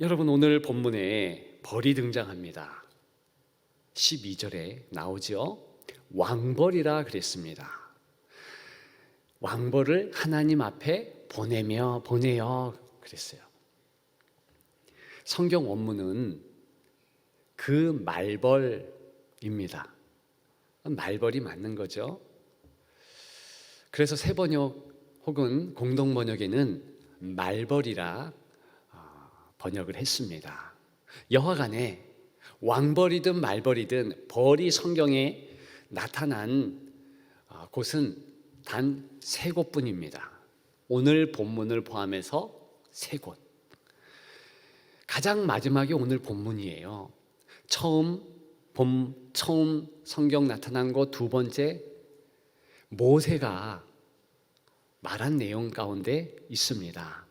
여러분, 오늘 본문에 벌이 등장합니다. 12절에 나오죠. 왕벌이라 그랬습니다. 왕벌을 하나님 앞에 보내요 그랬어요. 성경 원문은 그 말벌입니다. 말벌이 맞는 거죠. 그래서 새번역 혹은 공동번역에는 말벌이라 번역을 했습니다. 여하간에 왕벌이든 말벌이든 벌이 성경에 나타난 곳은 단 3곳뿐입니다. 오늘 본문을 포함해서 3곳. 가장 마지막에 오늘 본문이에요. 처음 성경 나타난 곳, 두 번째 모세가 말한 내용 가운데 있습니다.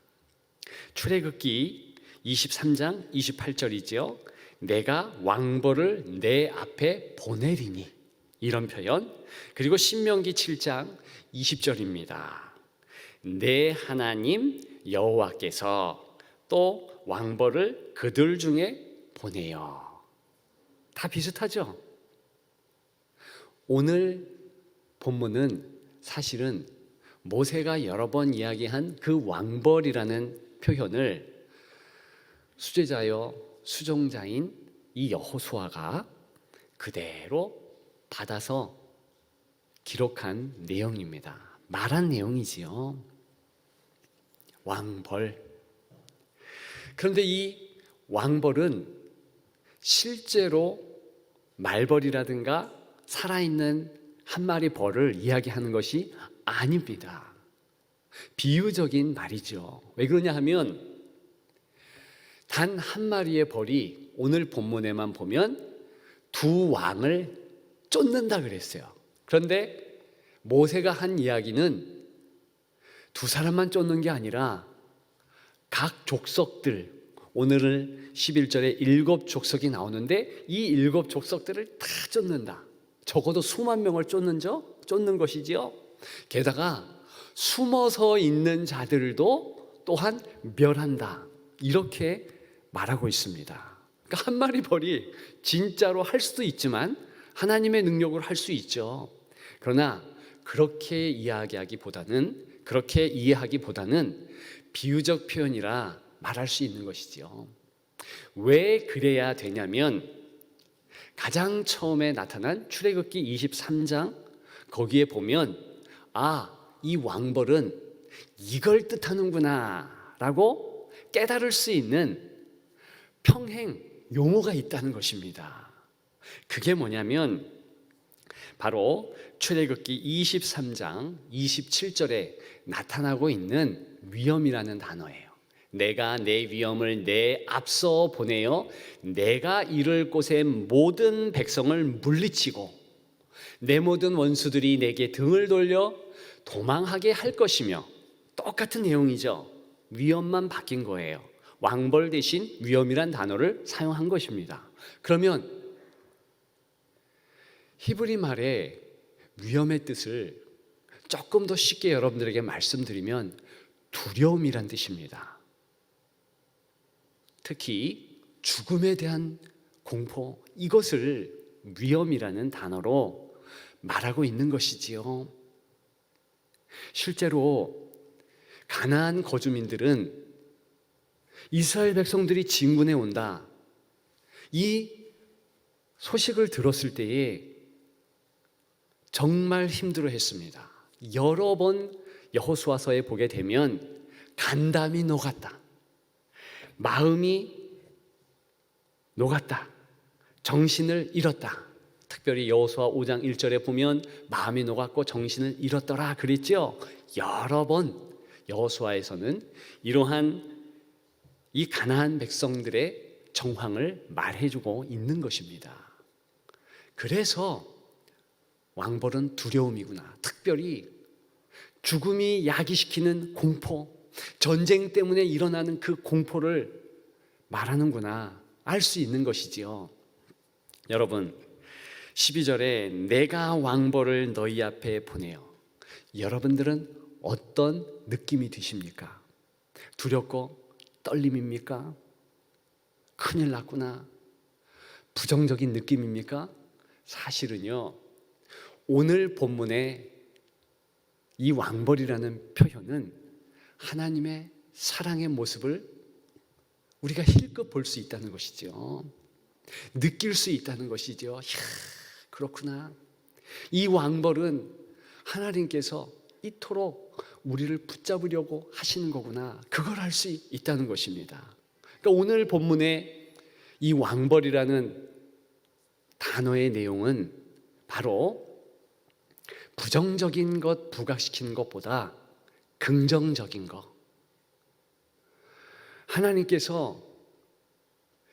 출애굽기 23장 28절이죠. 내가 왕벌을 내 앞에 보내리니, 이런 표현. 그리고 신명기 7장 20절입니다. 내 하나님 여호와께서 또 왕벌을 그들 중에 보내요. 다 비슷하죠? 오늘 본문은 사실은 모세가 여러 번 이야기한 그 왕벌이라는 표현을 수제자여 수종자인 이 여호수아가 그대로 받아서 기록한 내용입니다. 말한 내용이지요. 왕벌. 그런데 이 왕벌은 실제로 말벌이라든가 살아있는 한 마리 벌을 이야기하는 것이 아닙니다. 비유적인 말이죠. 왜 그러냐 하면 단 한 마리의 벌이 오늘 본문에만 보면 두 왕을 쫓는다 그랬어요. 그런데 모세가 한 이야기는 두 사람만 쫓는 게 아니라 각 족속들, 오늘은 11절에 7족속이 나오는데 이 7족속들을 다 쫓는다. 적어도 수만 명을 쫓는 것이지요. 게다가 숨어서 있는 자들도 또한 멸한다. 이렇게 말하고 있습니다. 그러니까 한 마리 벌이 진짜로 할 수도 있지만 하나님의 능력으로 할 수 있죠. 그러나 그렇게 이해하기보다는 비유적 표현이라 말할 수 있는 것이죠. 왜 그래야 되냐면 가장 처음에 나타난 출애굽기 23장 거기에 보면 이 왕벌은 이걸 뜻하는구나 라고 깨달을 수 있는 평행 용어가 있다는 것입니다. 그게 뭐냐면 바로 출애굽기 23장 27절에 나타나고 있는 위엄이라는 단어예요. 내가 내 위엄을 내 앞서 보내어 내가 이를 곳의 모든 백성을 물리치고 내 모든 원수들이 내게 등을 돌려 도망하게 할 것이며, 똑같은 내용이죠. 위엄만 바뀐 거예요. 왕벌 대신 위엄이란 단어를 사용한 것입니다. 그러면 히브리 말의 위엄의 뜻을 조금 더 쉽게 여러분들에게 말씀드리면 두려움이란 뜻입니다. 특히 죽음에 대한 공포, 이것을 위엄이라는 단어로 말하고 있는 것이지요. 실제로 가나안 거주민들은 이스라엘 백성들이 진군해 온다, 이 소식을 들었을 때에 정말 힘들어했습니다. 여러 번 여호수아서에 보게 되면 간담이 녹았다, 마음이 녹았다, 정신을 잃었다. 특별히 여호수아 5장 1절에 보면 마음이 녹았고 정신을 잃었더라 그랬죠. 여러 번 여호수아에서는 이러한 이 가나안 백성들의 정황을 말해주고 있는 것입니다. 그래서 왕벌은 두려움이구나, 특별히 죽음이 야기시키는 공포, 전쟁 때문에 일어나는 그 공포를 말하는구나 알 수 있는 것이지요. 여러분, 12절에 내가 왕벌을 너희 앞에 보내요. 여러분들은 어떤 느낌이 드십니까? 두렵고 떨림입니까? 큰일 났구나. 부정적인 느낌입니까? 사실은요, 오늘 본문의 이 왕벌이라는 표현은 하나님의 사랑의 모습을 우리가 힐끗 볼 수 있다는 것이죠. 느낄 수 있다는 것이죠. 이야, 그렇구나. 이 왕벌은 하나님께서 이토록 우리를 붙잡으려고 하시는 거구나. 그걸 알 수 있다는 것입니다. 그러니까 오늘 본문의 이 왕벌이라는 단어의 내용은 바로 부정적인 것 부각시키는 것보다 긍정적인 것, 하나님께서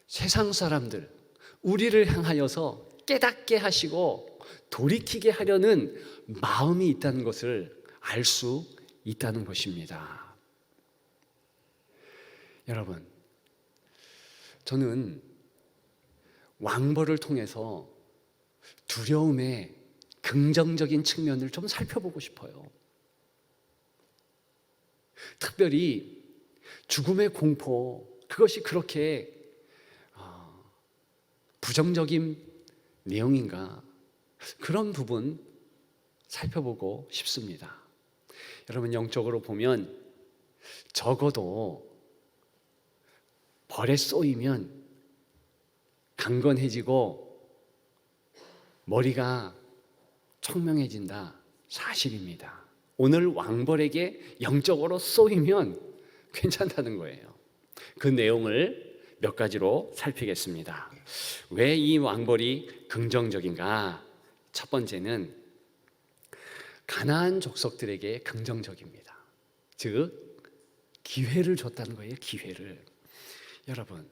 세상 사람들, 우리를 향하여서 깨닫게 하시고 돌이키게 하려는 마음이 있다는 것을 알 수 있다는 것입니다. 여러분, 저는 왕벌을 통해서 두려움의 긍정적인 측면을 좀 살펴보고 싶어요. 특별히 죽음의 공포, 그것이 그렇게 부정적인 내용인가, 그런 부분 살펴보고 싶습니다. 여러분, 영적으로 보면 적어도 벌에 쏘이면 강건해지고 머리가 총명해진다, 사실입니다. 오늘 왕벌에게 영적으로 쏘이면 괜찮다는 거예요. 그 내용을 몇 가지로 살피겠습니다. 왜 이 왕벌이 긍정적인가? 첫 번째는 가나안 족속들에게 긍정적입니다. 즉 기회를 줬다는 거예요. 기회를. 여러분,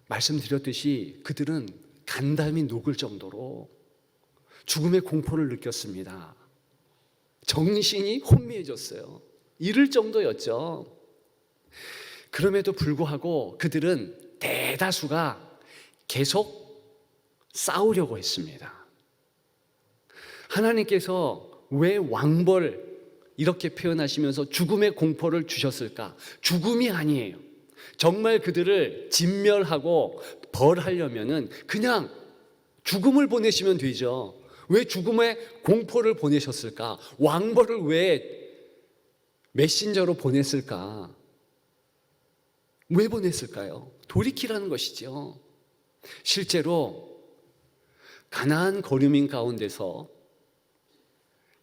말씀드렸듯이 그들은 간담이 녹을 정도로 죽음의 공포를 느꼈습니다. 정신이 혼미해졌어요. 이럴 정도였죠. 그럼에도 불구하고 그들은 대다수가 계속 싸우려고 했습니다. 하나님께서 왜 왕벌 이렇게 표현하시면서 죽음의 공포를 주셨을까? 죽음이 아니에요. 정말 그들을 진멸하고 벌하려면은 그냥 죽음을 보내시면 되죠. 왜 죽음의 공포를 보내셨을까? 왕벌을 왜 메신저로 보냈을까? 왜 보냈을까요? 돌이키라는 것이죠. 실제로 가나안 거류민 가운데서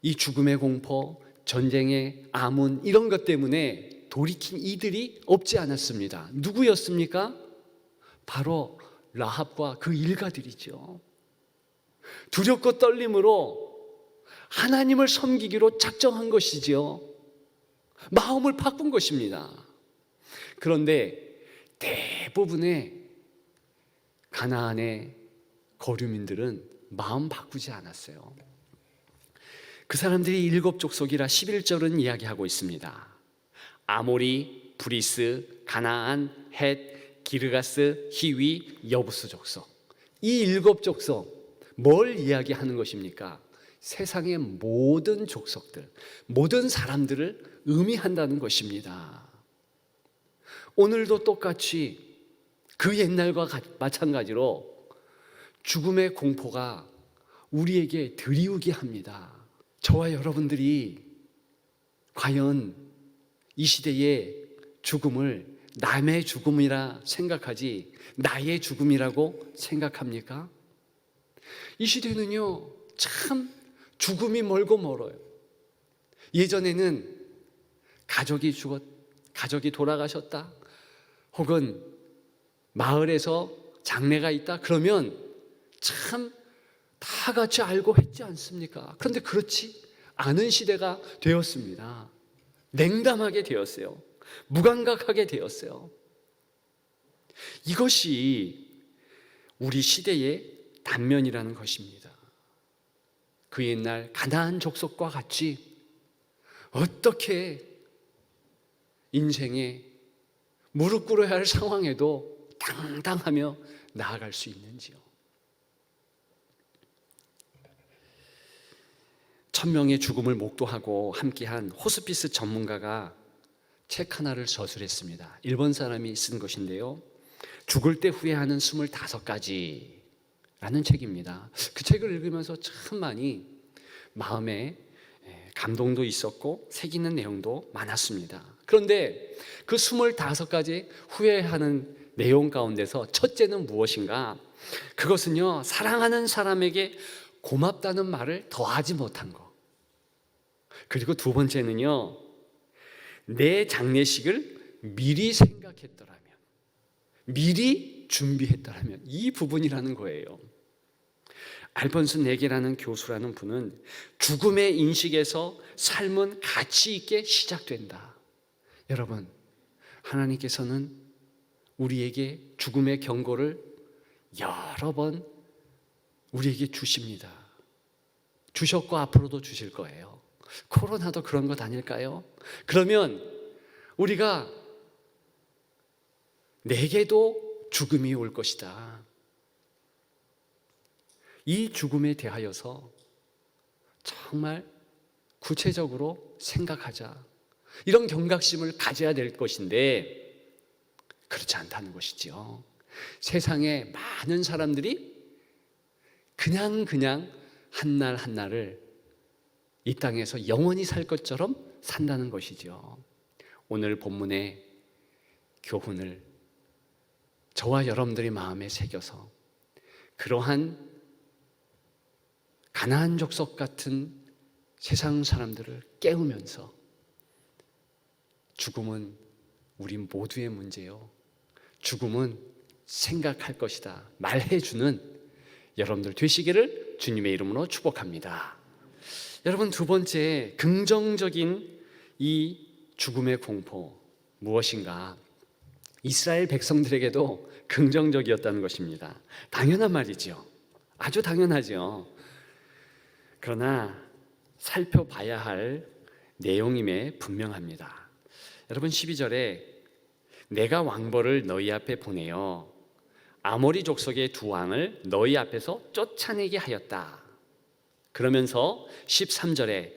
이 죽음의 공포, 전쟁의 암운, 이런 것 때문에 돌이킨 이들이 없지 않았습니다. 누구였습니까? 바로 라합과 그 일가들이죠. 두렵고 떨림으로 하나님을 섬기기로 작정한 것이지요. 마음을 바꾼 것입니다. 그런데 대부분의 가나안의 거류민들은 마음 바꾸지 않았어요. 그 사람들이 7족속이라 11절은 이야기하고 있습니다. 아모리, 브리스, 가나안, 헷, 기르가스, 히위, 여부스 족속. 이 7족속 뭘 이야기하는 것입니까? 세상의 모든 족속들, 모든 사람들을 의미한다는 것입니다. 오늘도 똑같이 그 옛날과 마찬가지로 죽음의 공포가 우리에게 드리우게 합니다. 저와 여러분들이 과연 이 시대의 죽음을 남의 죽음이라 생각하지 나의 죽음이라고 생각합니까? 이 시대는요, 참 죽음이 멀고 멀어요. 예전에는 가족이 돌아가셨다, 혹은 마을에서 장례가 있다, 그러면 참 다 같이 알고 했지 않습니까? 그런데 그렇지 않은 시대가 되었습니다. 냉담하게 되었어요. 무감각하게 되었어요. 이것이 우리 시대의 단면이라는 것입니다. 그 옛날 가나안 족속과 같이 어떻게 인생에 무릎 꿇어야 할 상황에도 당당하며 나아갈 수 있는지요. 1000명의 죽음을 목도하고 함께한 호스피스 전문가가 책 하나를 저술했습니다. 일본 사람이 쓴 것인데요, 죽을 때 후회하는 25가지라는 책입니다. 그 책을 읽으면서 참 많이 마음에 감동도 있었고 새기는 내용도 많았습니다. 그런데 그 25가지 후회하는 내용 가운데서 첫째는 무엇인가? 그것은요, 사랑하는 사람에게 고맙다는 말을 더하지 못한 것. 그리고 두 번째는요, 내 장례식을 미리 생각했더라면, 미리 준비했더라면, 이 부분이라는 거예요. 알폰스 네게라는 교수라는 분은 죽음의 인식에서 삶은 가치 있게 시작된다. 여러분, 하나님께서는 우리에게 죽음의 경고를 여러 번 우리에게 주십니다. 주셨고 앞으로도 주실 거예요. 코로나도 그런 것 아닐까요? 그러면 우리가 내게도 죽음이 올 것이다. 이 죽음에 대하여서 정말 구체적으로 생각하자. 이런 경각심을 가져야 될 것인데 그렇지 않다는 것이지요. 세상에 많은 사람들이 그냥 한날 한날을 이 땅에서 영원히 살 것처럼 산다는 것이죠. 오늘 본문의 교훈을 저와 여러분들의 마음에 새겨서 그러한 가나안 족속 같은 세상 사람들을 깨우면서 죽음은 우리 모두의 문제요, 죽음은 생각할 것이다 말해주는 여러분들 되시기를 주님의 이름으로 축복합니다. 여러분, 두 번째 긍정적인 이 죽음의 공포 무엇인가? 이스라엘 백성들에게도 긍정적이었다는 것입니다. 당연한 말이죠. 아주 당연하죠. 그러나 살펴봐야 할 내용임에 분명합니다. 여러분, 12절에 내가 왕벌을 너희 앞에 보내어 아모리 족속의 두 왕을 너희 앞에서 쫓아내게 하였다. 그러면서 13절에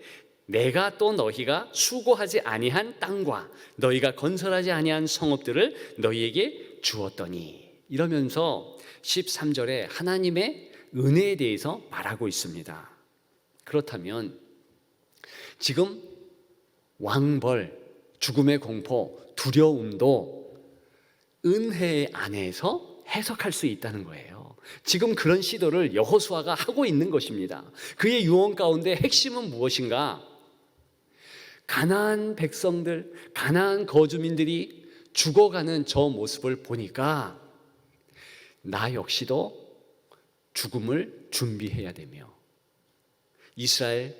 내가 또 너희가 수고하지 아니한 땅과 너희가 건설하지 아니한 성읍들을 너희에게 주었더니, 이러면서 13절에 하나님의 은혜에 대해서 말하고 있습니다. 그렇다면 지금 왕벌, 죽음의 공포, 두려움도 은혜 안에서 해석할 수 있다는 거예요. 지금 그런 시도를 여호수아가 하고 있는 것입니다. 그의 유언 가운데 핵심은 무엇인가? 가나안 백성들, 가나안 거주민들이 죽어가는 저 모습을 보니까 나 역시도 죽음을 준비해야 되며 이스라엘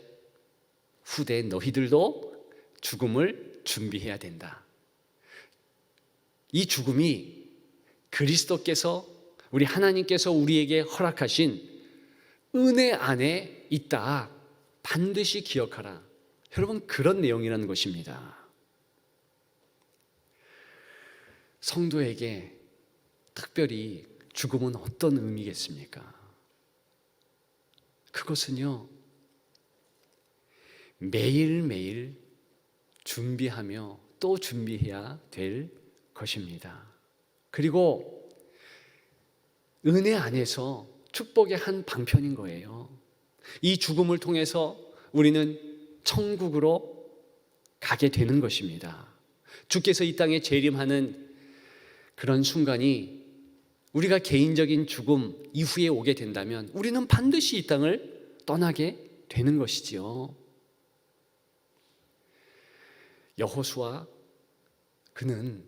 후대 너희들도 죽음을 준비해야 된다. 이 죽음이 그리스도께서, 우리 하나님께서 우리에게 허락하신 은혜 안에 있다. 반드시 기억하라. 여러분, 그런 내용이라는 것입니다. 성도에게 특별히 죽음은 어떤 의미겠습니까? 그것은요, 매일매일 준비하며 또 준비해야 될 것입니다. 그리고 은혜 안에서 축복의 한 방편인 거예요. 이 죽음을 통해서 우리는 천국으로 가게 되는 것입니다. 주께서 이 땅에 재림하는 그런 순간이 우리가 개인적인 죽음 이후에 오게 된다면 우리는 반드시 이 땅을 떠나게 되는 것이지요. 여호수아, 그는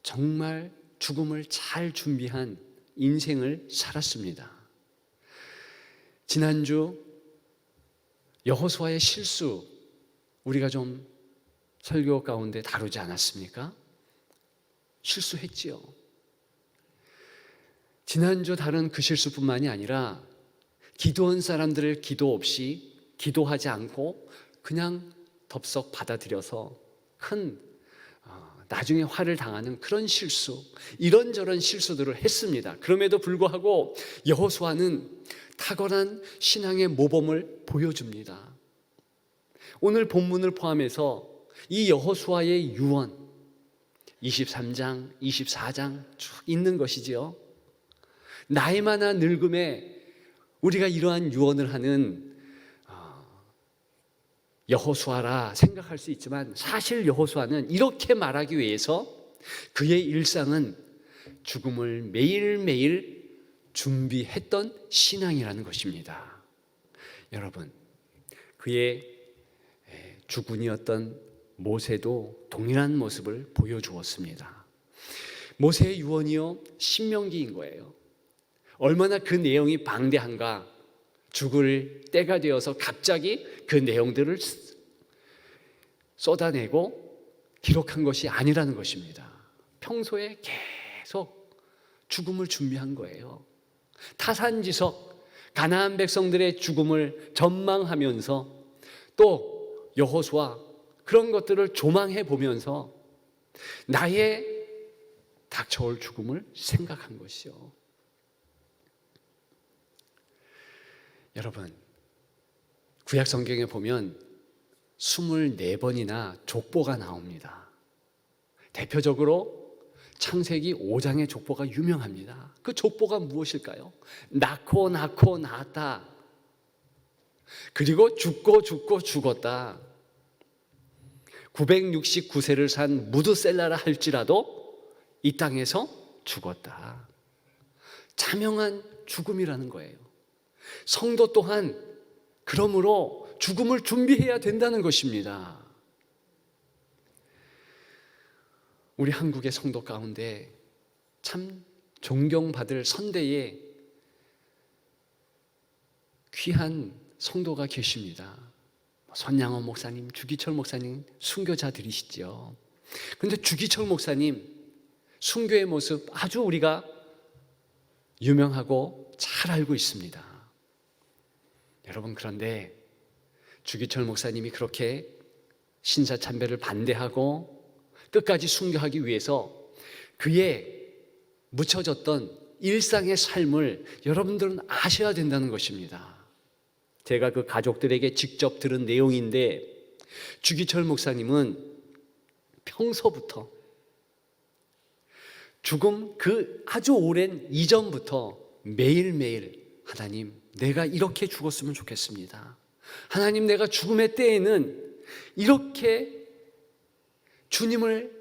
정말 죽음을 잘 준비한 인생을 살았습니다. 지난주 여호수아의 실수 우리가 좀 설교 가운데 다루지 않았습니까? 실수했지요. 지난주 다른 그 실수뿐만이 아니라 기도한 사람들을 기도 없이, 기도하지 않고 그냥 덥석 받아들여서 큰 나중에 화를 당하는 그런 실수, 이런저런 실수들을 했습니다. 그럼에도 불구하고 여호수아는 탁월한 신앙의 모범을 보여줍니다. 오늘 본문을 포함해서 이 여호수아의 유언, 23장, 24장 쭉 있는 것이지요. 나이 많아 늙음에 우리가 이러한 유언을 하는 여호수아라 생각할 수 있지만, 사실 여호수아는 이렇게 말하기 위해서 그의 일상은 죽음을 매일매일 준비했던 신앙이라는 것입니다. 여러분, 그의 주군이었던 모세도 동일한 모습을 보여주었습니다. 모세의 유언이요, 신명기인 거예요. 얼마나 그 내용이 방대한가. 죽을 때가 되어서 갑자기 그 내용들을 쏟아내고 기록한 것이 아니라는 것입니다. 평소에 계속 죽음을 준비한 거예요. 타산지석, 가나안 백성들의 죽음을 전망하면서 또 여호수아 그런 것들을 조망해 보면서 나의 닥쳐올 죽음을 생각한 것이요. 여러분, 구약 성경에 보면 24번이나 족보가 나옵니다. 대표적으로 창세기 5장의 족보가 유명합니다. 그 족보가 무엇일까요? 낳고 낳았다. 그리고 죽고 죽었다. 969세를 산 무드셀라라 할지라도 이 땅에서 죽었다. 자명한 죽음이라는 거예요. 성도 또한 그러므로 죽음을 준비해야 된다는 것입니다. 우리 한국의 성도 가운데 참 존경받을 선대의 귀한 성도가 계십니다. 손양원 목사님, 주기철 목사님 순교자들이시죠. 그런데 주기철 목사님 순교의 모습 아주 우리가 유명하고 잘 알고 있습니다. 여러분, 그런데 주기철 목사님이 그렇게 신사참배를 반대하고 끝까지 순교하기 위해서 그의 묻혀졌던 일상의 삶을 여러분들은 아셔야 된다는 것입니다. 제가 그 가족들에게 직접 들은 내용인데, 주기철 목사님은 평소부터 죽음 그 아주 오랜 이전부터 매일매일 하나님, 내가 이렇게 죽었으면 좋겠습니다. 하나님, 내가 죽음의 때에는 이렇게 주님을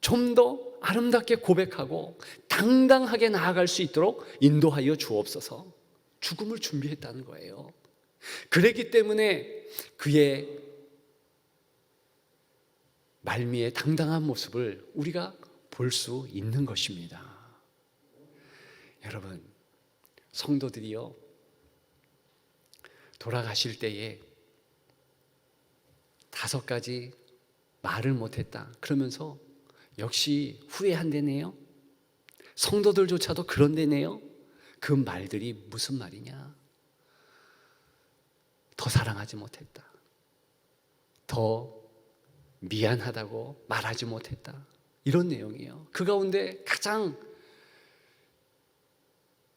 좀 더 아름답게 고백하고 당당하게 나아갈 수 있도록 인도하여 주옵소서. 죽음을 준비했다는 거예요. 그랬기 때문에 그의 말미의 당당한 모습을 우리가 볼 수 있는 것입니다. 여러분, 성도들이요, 돌아가실 때에 5가지 말을 못했다 그러면서 역시 후회한다네요. 성도들조차도 그런데네요. 그 말들이 무슨 말이냐? 더 사랑하지 못했다, 더 미안하다고 말하지 못했다, 이런 내용이에요. 그 가운데 가장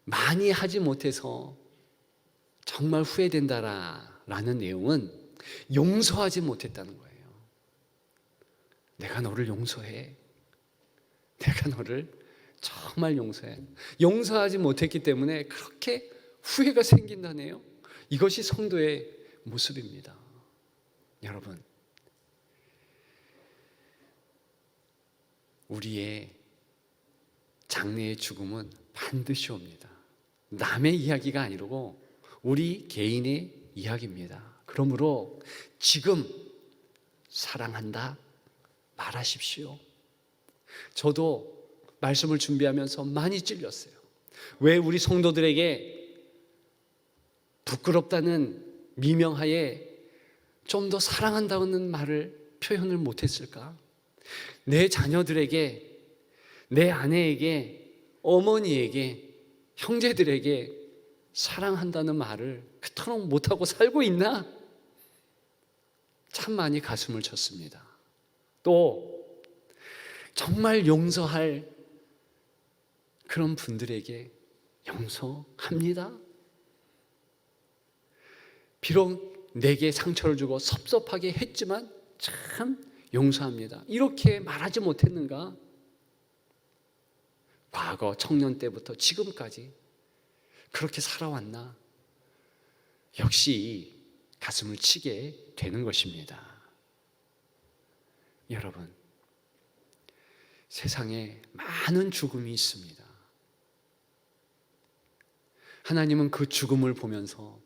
많이 하지 못해서 정말 후회된다라는 내용은 용서하지 못했다는 거예요. 내가 너를 용서해. 내가 너를 정말 용서해. 용서하지 못했기 때문에 그렇게 후회가 생긴다네요. 이것이 성도의 모습입니다. 여러분, 우리의 장래의 죽음은 반드시 옵니다. 남의 이야기가 아니고 우리 개인의 이야기입니다. 그러므로 지금 사랑한다 말하십시오. 저도 말씀을 준비하면서 많이 찔렸어요. 왜 우리 성도들에게 부끄럽다는 미명하에 좀 더 사랑한다는 말을 표현을 못했을까? 내 자녀들에게, 내 아내에게, 어머니에게, 형제들에게 사랑한다는 말을 그토록 못하고 살고 있나? 참 많이 가슴을 쳤습니다. 또 정말 용서할 그런 분들에게 용서합니다. 비록 내게 상처를 주고 섭섭하게 했지만 참 용서합니다. 이렇게 말하지 못했는가? 과거 청년 때부터 지금까지 그렇게 살아왔나? 역시 가슴을 치게 되는 것입니다. 여러분, 세상에 많은 죽음이 있습니다. 하나님은 그 죽음을 보면서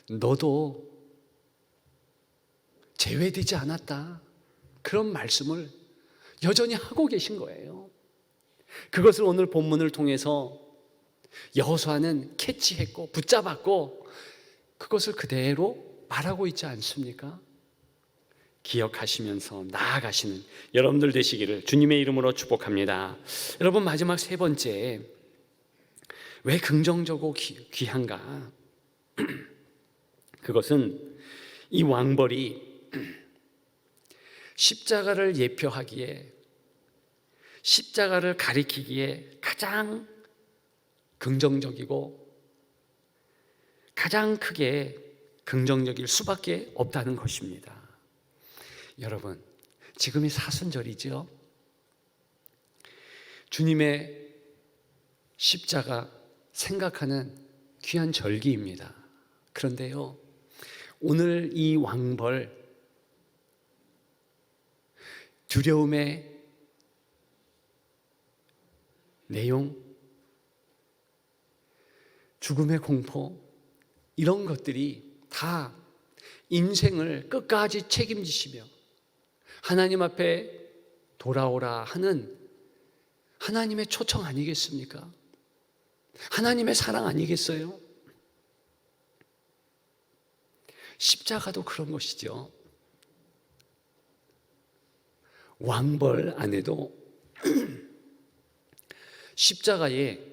너도 제외되지 않았다, 그런 말씀을 여전히 하고 계신 거예요. 그것을 오늘 본문을 통해서 여호수아는 캐치했고 붙잡았고 그것을 그대로 말하고 있지 않습니까? 기억하시면서 나아가시는 여러분들 되시기를 주님의 이름으로 축복합니다. 여러분, 마지막 세 번째, 왜 긍정적이고 귀한가? 그것은 이 왕벌이 십자가를 예표하기에, 십자가를 가리키기에 가장 긍정적이고 가장 크게 긍정적일 수밖에 없다는 것입니다. 여러분, 지금이 사순절이죠. 주님의 십자가 생각하는 귀한 절기입니다. 그런데요, 오늘 이 왕벌, 두려움의 내용, 죽음의 공포, 이런 것들이 다 인생을 끝까지 책임지시며 하나님 앞에 돌아오라 하는 하나님의 초청 아니겠습니까? 하나님의 사랑 아니겠어요? 십자가도 그런 것이죠. 왕벌 안에도 십자가에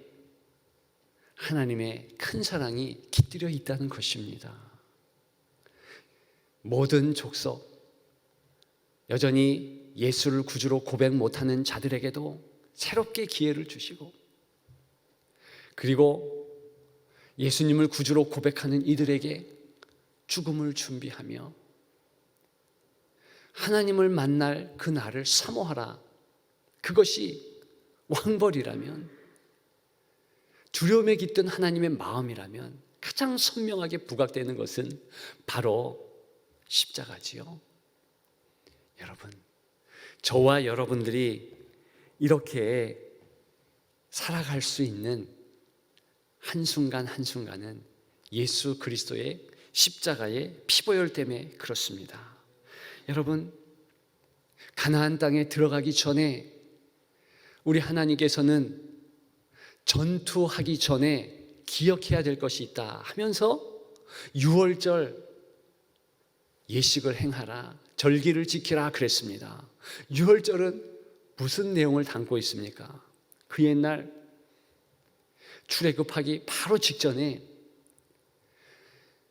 하나님의 큰 사랑이 깃들여 있다는 것입니다. 모든 족속, 여전히 예수를 구주로 고백 못하는 자들에게도 새롭게 기회를 주시고, 그리고 예수님을 구주로 고백하는 이들에게 죽음을 준비하며 하나님을 만날 그 날을 사모하라. 그것이 왕벌이라면, 두려움에 깃든 하나님의 마음이라면 가장 선명하게 부각되는 것은 바로 십자가지요. 여러분, 저와 여러분들이 이렇게 살아갈 수 있는 한순간 한순간은 예수 그리스도의 십자가의 피보혈 때문에 그렇습니다. 여러분, 가나안 땅에 들어가기 전에 우리 하나님께서는 전투하기 전에 기억해야 될 것이 있다 하면서 유월절 예식을 행하라, 절기를 지키라 그랬습니다. 유월절은 무슨 내용을 담고 있습니까? 그 옛날 출애굽하기 바로 직전에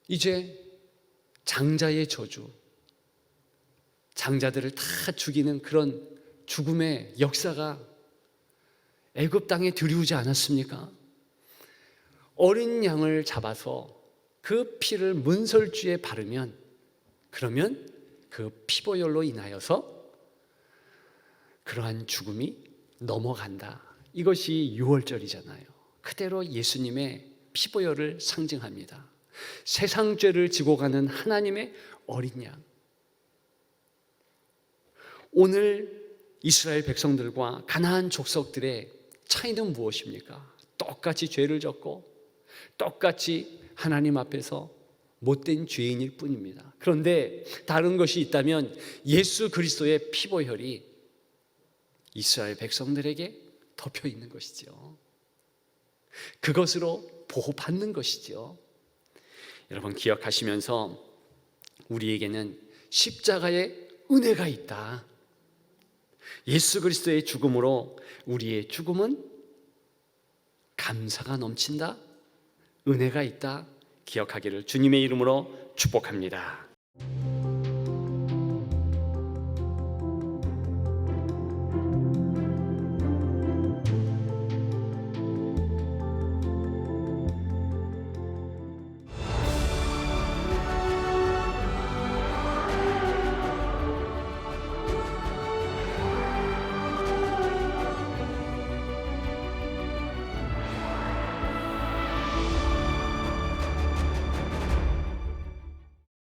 이제 장자의 저주, 장자들을 다 죽이는 그런 죽음의 역사가 애굽 땅에 들이오지 않았습니까? 어린 양을 잡아서 그 피를 문설주에 바르면, 그러면 그 피보혈로 인하여서 그러한 죽음이 넘어간다. 이것이 유월절이잖아요. 그대로 예수님의 피보혈을 상징합니다. 세상 죄를 지고 가는 하나님의 어린 양. 오늘 이스라엘 백성들과 가나안 족속들의 차이는 무엇입니까? 똑같이 죄를 졌고 똑같이 하나님 앞에서 못된 죄인일 뿐입니다. 그런데 다른 것이 있다면 예수 그리스도의 피보혈이 이스라엘 백성들에게 덮여 있는 것이죠. 그것으로 보호받는 것이죠. 여러분, 기억하시면서 우리에게는 십자가의 은혜가 있다. 예수 그리스도의 죽음으로 우리의 죽음은 감사가 넘친다, 은혜가 있다 기억하기를 주님의 이름으로 축복합니다.